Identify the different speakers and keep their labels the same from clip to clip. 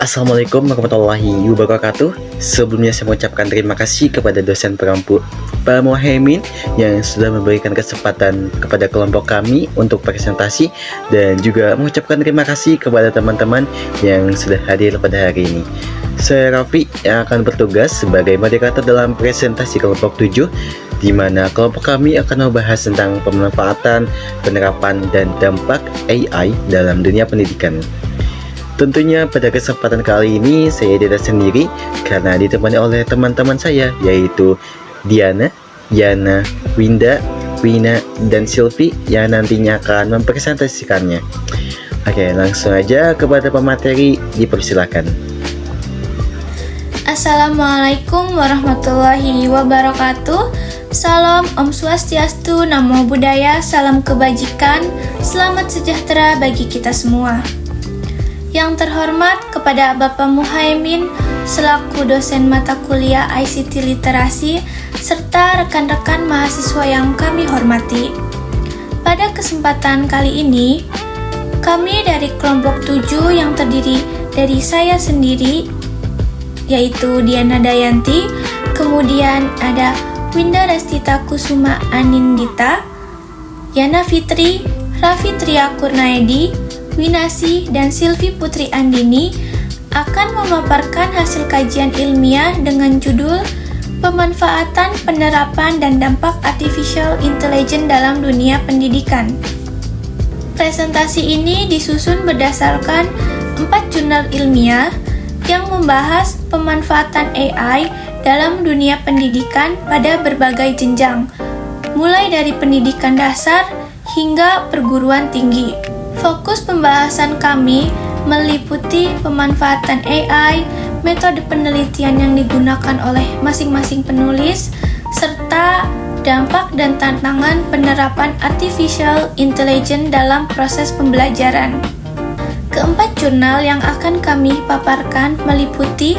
Speaker 1: Assalamualaikum warahmatullahi wabarakatuh. Sebelumnya saya mengucapkan terima kasih kepada dosen perampu Pak Muhaimin yang sudah memberikan kesempatan kepada kelompok kami untuk presentasi, dan juga mengucapkan terima kasih kepada teman-teman yang sudah hadir pada hari ini. Saya Raffi yang akan bertugas sebagai moderator dalam presentasi kelompok 7, di mana kelompok kami akan membahas tentang pemanfaatan, penerapan, dan dampak AI dalam dunia pendidikan. Tentunya pada kesempatan kali ini saya tidak sendiri karena ditemani oleh teman-teman saya, yaitu Diana, Yana, Winda, Wina, dan Silvi yang nantinya akan mempresentasikannya. Oke, langsung aja kepada pemateri, dipersilakan.
Speaker 2: Assalamualaikum warahmatullahi wabarakatuh. Salam Om Swastiastu, Namo Buddhaya, salam kebajikan, selamat sejahtera bagi kita semua. Yang terhormat kepada Bapak Muhaimin selaku dosen mata kuliah ICT Literasi serta rekan-rekan mahasiswa yang kami hormati. Pada kesempatan kali ini, kami dari kelompok 7 yang terdiri dari saya sendiri, yaitu Diana Dayanti, kemudian ada Winda Restita Kusuma Anindita, Yana Fitri, Raffi Tria Kurnaedi, Winasi, dan Silvi Putri Andini akan memaparkan hasil kajian ilmiah dengan judul Pemanfaatan, Penerapan, dan Dampak Artificial Intelligence dalam Dunia Pendidikan. Presentasi ini disusun berdasarkan 4 jurnal ilmiah yang membahas pemanfaatan AI dalam dunia pendidikan pada berbagai jenjang, mulai dari pendidikan dasar hingga perguruan tinggi. Fokus pembahasan kami meliputi pemanfaatan AI, metode penelitian yang digunakan oleh masing-masing penulis, serta dampak dan tantangan penerapan artificial intelligence dalam proses pembelajaran. Keempat jurnal yang akan kami paparkan meliputi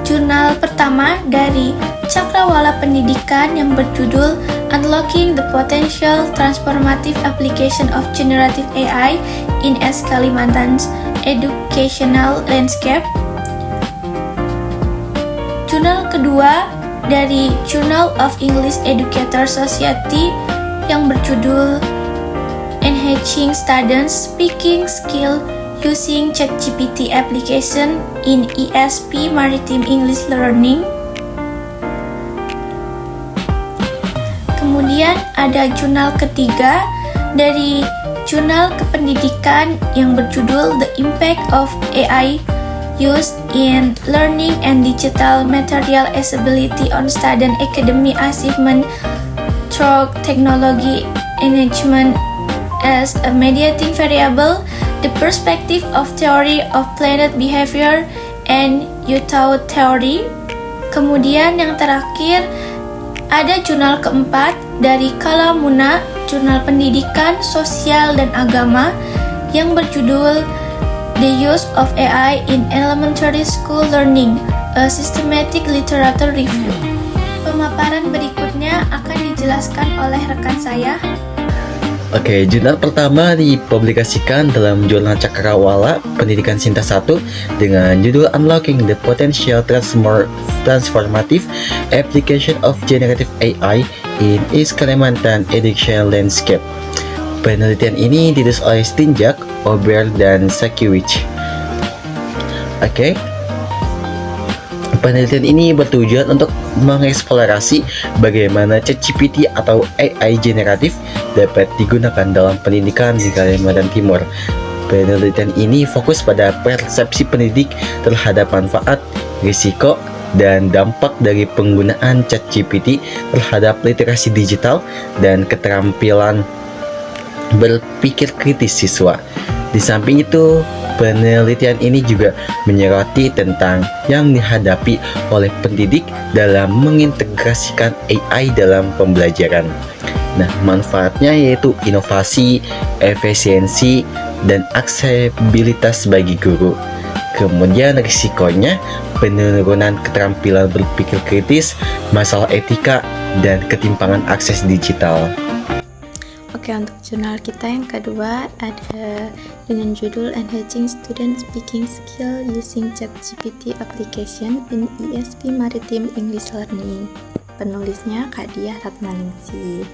Speaker 2: jurnal pertama dari Cakrawala Pendidikan yang berjudul Unlocking the Potential Transformative Application of Generative AI in S. Kalimantan's Educational Landscape. Jurnal kedua dari Journal of English Educator Society yang berjudul Enhancing Students' Speaking Skill Using ChatGPT Application in ESP Maritime English Learning. Kemudian ada jurnal ketiga dari Jurnal Kependidikan yang berjudul The Impact of AI Used in Learning and Digital Material Accessibility on Student Academic Achievement Through Technology Enhancement as a Mediating Variable, The Perspective of Theory of Planet Behavior and Utah Theory. Kemudian yang terakhir ada jurnal keempat dari Kalamuna, Jurnal Pendidikan, Sosial, dan Agama yang berjudul The Use of AI in Elementary School Learning, a Systematic Literature Review. Pemaparan berikutnya akan dijelaskan oleh rekan saya.
Speaker 1: Oke, jurnal pertama dipublikasikan dalam Jurnal Cakrawala Pendidikan Sinta 1 dengan judul Unlocking the Potential Transformative Application of Generative AI in East Kalimantan Educational Landscape. Penelitian ini ditulis oleh Stinjak, Ober, dan Sakiewicz. Oke. Penelitian ini bertujuan untuk mengeksplorasi bagaimana ChatGPT atau AI generatif dapat digunakan dalam pendidikan di Kalimantan Timur. Penelitian ini fokus pada persepsi pendidik terhadap manfaat, risiko, dan dampak dari penggunaan ChatGPT terhadap literasi digital dan keterampilan berpikir kritis siswa. Di samping itu, penelitian ini juga menyoroti tentang yang dihadapi oleh pendidik dalam mengintegrasikan AI dalam pembelajaran. Nah, manfaatnya yaitu inovasi, efisiensi, dan aksesibilitas bagi guru. Kemudian risikonya penurunan keterampilan berpikir kritis, masalah etika, dan ketimpangan akses digital.
Speaker 3: Oke, untuk jurnal kita yang kedua ada dengan judul Enhancing Student Speaking Skill Using ChatGPT Application in ESP Maritime English Learning. Penulisnya Kak Diah Ratnaningsih.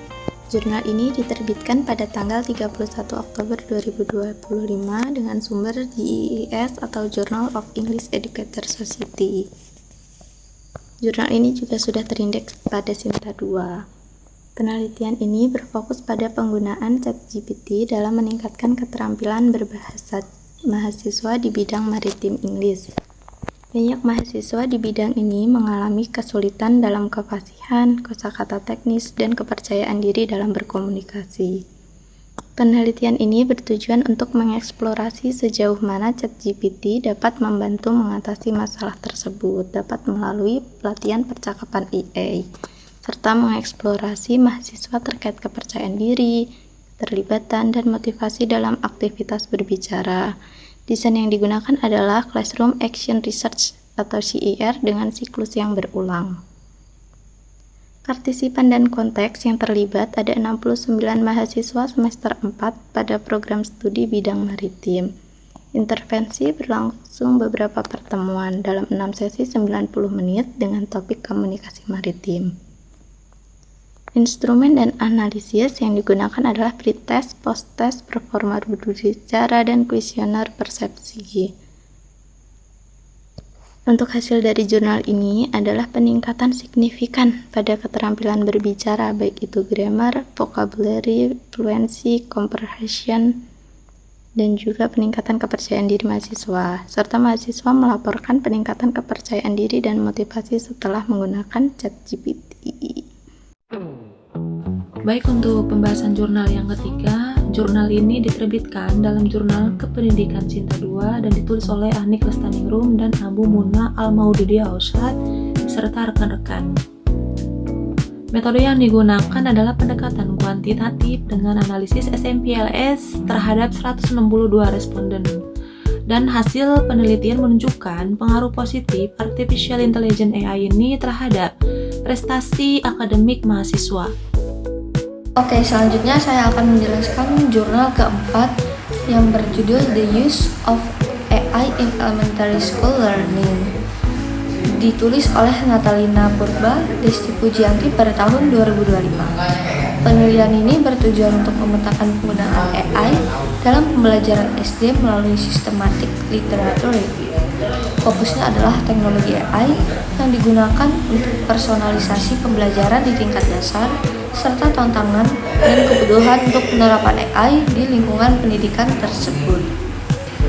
Speaker 3: Jurnal ini diterbitkan pada tanggal 31 Oktober 2025 dengan sumber di JES atau Journal of English Educator Society. Jurnal ini juga sudah terindeks pada Sinta 2. Penelitian ini berfokus pada penggunaan ChatGPT dalam meningkatkan keterampilan berbahasa mahasiswa di bidang maritim Inggris. Banyak mahasiswa di bidang ini mengalami kesulitan dalam kefasihan, kosakata teknis, dan kepercayaan diri dalam berkomunikasi. Penelitian ini bertujuan untuk mengeksplorasi sejauh mana ChatGPT dapat membantu mengatasi masalah tersebut dapat melalui pelatihan percakapan AI, serta mengeksplorasi mahasiswa terkait kepercayaan diri, keterlibatan, dan motivasi dalam aktivitas berbicara. Desain yang digunakan adalah Classroom Action Research atau CAR dengan siklus yang berulang. Partisipan dan konteks yang terlibat ada 69 mahasiswa semester 4 pada program studi bidang maritim. Intervensi berlangsung beberapa pertemuan dalam 6 sesi 90 menit dengan topik komunikasi maritim. Instrumen dan analisis yang digunakan adalah pretest, posttest, performa berbicara, dan kuesioner persepsi. Untuk hasil dari jurnal ini adalah peningkatan signifikan pada keterampilan berbicara, baik itu grammar, vocabulary, fluency, comprehension, dan juga peningkatan kepercayaan diri mahasiswa, serta mahasiswa melaporkan peningkatan kepercayaan diri dan motivasi setelah menggunakan ChatGPT.
Speaker 4: Baik, untuk pembahasan jurnal yang ketiga, jurnal ini diterbitkan dalam Jurnal Kependidikan Sinta 2 dan ditulis oleh Ahnik Lestaningrum dan Abu Muna Al-Maududi Ausad serta rekan-rekan. Metode yang digunakan adalah pendekatan kuantitatif dengan analisis SMPLS terhadap 162 responden. Dan hasil penelitian menunjukkan pengaruh positif Artificial Intelligence AI ini terhadap prestasi akademik mahasiswa.
Speaker 2: Oke, selanjutnya saya akan menjelaskan jurnal keempat yang berjudul The Use of AI in Elementary School Learning. Ditulis oleh Natalina Purba Desti Pujianti pada tahun 2025. Penelitian ini bertujuan untuk memetakan penggunaan AI dalam pembelajaran SD melalui systematic literature review. Fokusnya adalah teknologi AI yang digunakan untuk personalisasi pembelajaran di tingkat dasar, serta tantangan dan kebutuhan untuk penerapan AI di lingkungan pendidikan tersebut.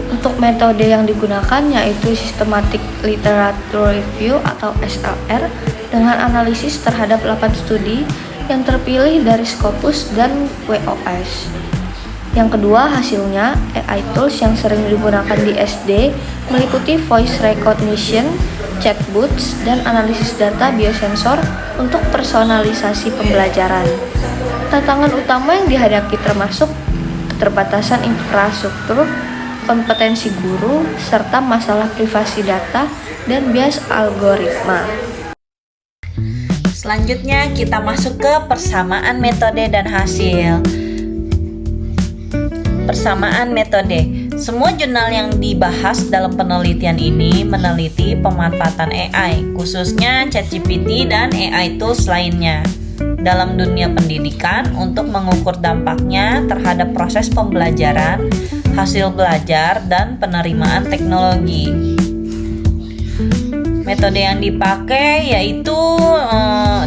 Speaker 2: Untuk metode yang digunakan yaitu Systematic Literature Review atau SLR dengan analisis terhadap 8 studi yang terpilih dari Scopus dan WOS. Yang kedua, hasilnya AI tools yang sering digunakan di SD meliputi voice recognition, chatbots, dan analisis data biosensor untuk personalisasi pembelajaran. Tantangan utama yang dihadapi termasuk keterbatasan infrastruktur, kompetensi guru, serta masalah privasi data dan bias algoritma.
Speaker 5: Selanjutnya kita masuk ke persamaan metode dan hasil. Persamaan metode. Semua jurnal yang dibahas dalam penelitian ini meneliti pemanfaatan AI, khususnya ChatGPT dan AI tools lainnya, dalam dunia pendidikan untuk mengukur dampaknya terhadap proses pembelajaran, hasil belajar, dan penerimaan teknologi. Metode yang dipakai yaitu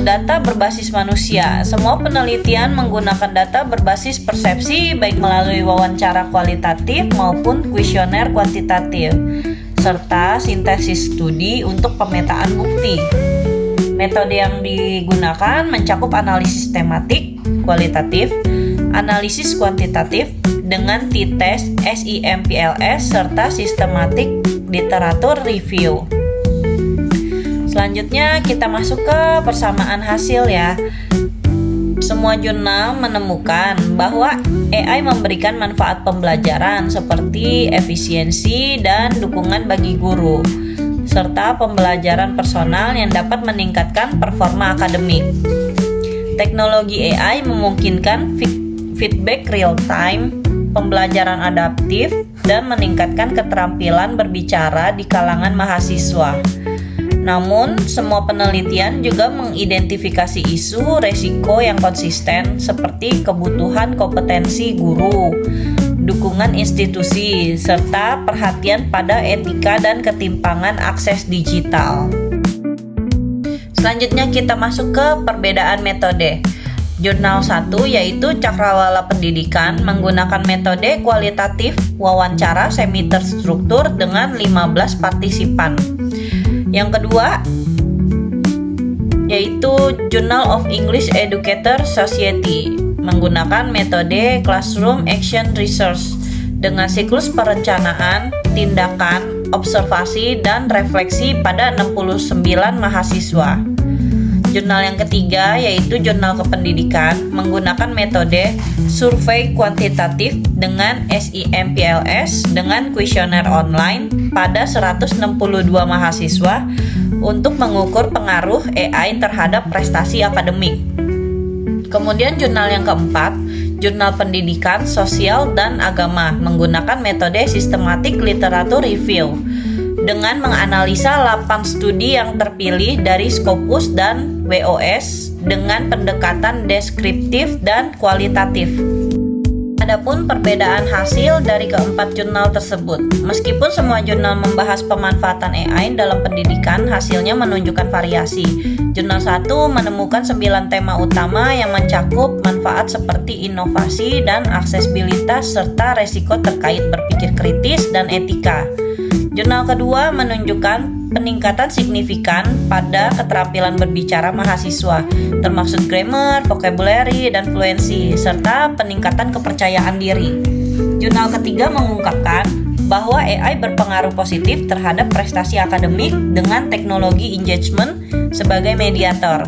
Speaker 5: data berbasis manusia. Semua penelitian menggunakan data berbasis persepsi baik melalui wawancara kualitatif maupun kuesioner kuantitatif, serta sintesis studi untuk pemetaan bukti. Metode yang digunakan mencakup analisis tematik, kualitatif, analisis kuantitatif dengan t-test, SIMPLS, serta systematic literature review. Selanjutnya kita masuk ke persamaan hasil ya. Semua jurnal menemukan bahwa AI memberikan manfaat pembelajaran seperti efisiensi dan dukungan bagi guru, serta pembelajaran personal yang dapat meningkatkan performa akademik. Teknologi AI memungkinkan feedback real time, pembelajaran adaptif, dan meningkatkan keterampilan berbicara di kalangan mahasiswa. Namun, semua penelitian juga mengidentifikasi isu resiko yang konsisten seperti kebutuhan kompetensi guru, dukungan institusi, serta perhatian pada etika dan ketimpangan akses digital. Selanjutnya kita masuk ke perbedaan metode. Jurnal 1 yaitu Cakrawala Pendidikan menggunakan metode kualitatif wawancara semi terstruktur dengan 15 partisipan. Yang kedua yaitu Journal of English Educator Society menggunakan metode Classroom Action Research dengan siklus perencanaan, tindakan, observasi, dan refleksi pada 69 mahasiswa. Jurnal yang ketiga yaitu Jurnal Kependidikan menggunakan metode survei kuantitatif dengan SIMPLS dengan kuesioner online pada 162 mahasiswa untuk mengukur pengaruh AI terhadap prestasi akademik. Kemudian jurnal yang keempat, Jurnal Pendidikan, Sosial, dan Agama menggunakan metode sistematik literatur review dengan menganalisa 8 studi yang terpilih dari Scopus dan WOS dengan pendekatan deskriptif dan kualitatif. Adapun perbedaan hasil dari keempat jurnal tersebut, meskipun semua jurnal membahas pemanfaatan AI dalam pendidikan, hasilnya menunjukkan variasi. Jurnal 1 menemukan 9 tema utama yang mencakup manfaat seperti inovasi dan aksesibilitas serta resiko terkait berpikir kritis dan etika. Jurnal kedua menunjukkan peningkatan signifikan pada keterampilan berbicara mahasiswa, termasuk grammar, vocabulary, dan fluency, serta peningkatan kepercayaan diri. Jurnal ketiga mengungkapkan bahwa AI berpengaruh positif terhadap prestasi akademik dengan teknologi engagement sebagai mediator.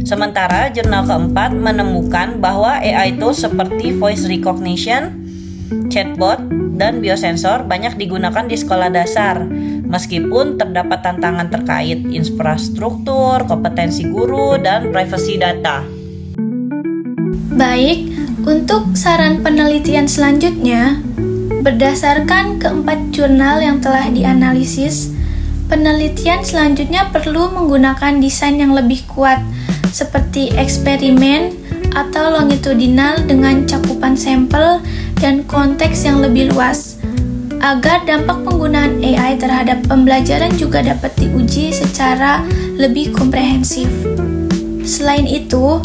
Speaker 5: Sementara jurnal keempat menemukan bahwa AI tools seperti voice recognition, chatbot, dan biosensor banyak digunakan di sekolah dasar, meskipun terdapat tantangan terkait infrastruktur, kompetensi guru, dan privasi data.
Speaker 2: Baik, untuk saran penelitian selanjutnya, berdasarkan keempat jurnal yang telah dianalisis, penelitian selanjutnya perlu menggunakan desain yang lebih kuat, seperti eksperimen atau longitudinal dengan cakupan sampel dan konteks yang lebih luas, agar dampak penggunaan AI terhadap pembelajaran juga dapat diuji secara lebih komprehensif. Selain itu,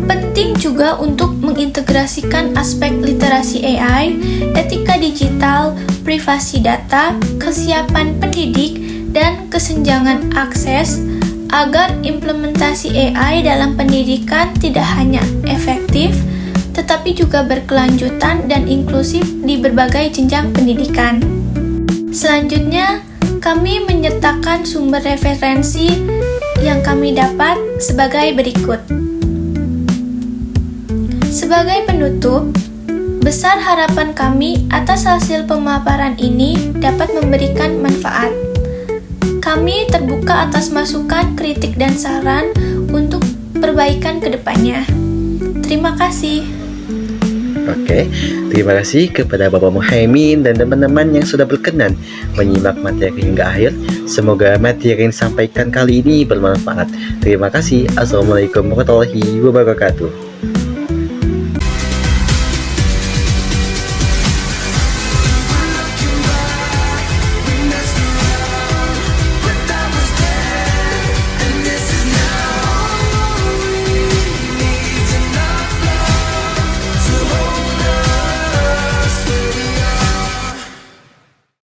Speaker 2: penting juga untuk mengintegrasikan aspek literasi AI, etika digital, privasi data, kesiapan pendidik, dan kesenjangan akses agar implementasi AI dalam pendidikan tidak hanya efektif, tetapi juga berkelanjutan dan inklusif di berbagai jenjang pendidikan. Selanjutnya, kami menyertakan sumber referensi yang kami dapat sebagai berikut. Sebagai penutup, besar harapan kami atas hasil pemaparan ini dapat memberikan manfaat. Kami terbuka atas masukan, kritik, dan saran untuk perbaikan ke depannya. Terima kasih.
Speaker 1: Oke, terima kasih kepada Bapak Muhaimin dan teman-teman yang sudah berkenan menyimak materi hingga akhir. Semoga materi yang disampaikan kali ini bermanfaat. Terima kasih. Assalamualaikum warahmatullahi wabarakatuh.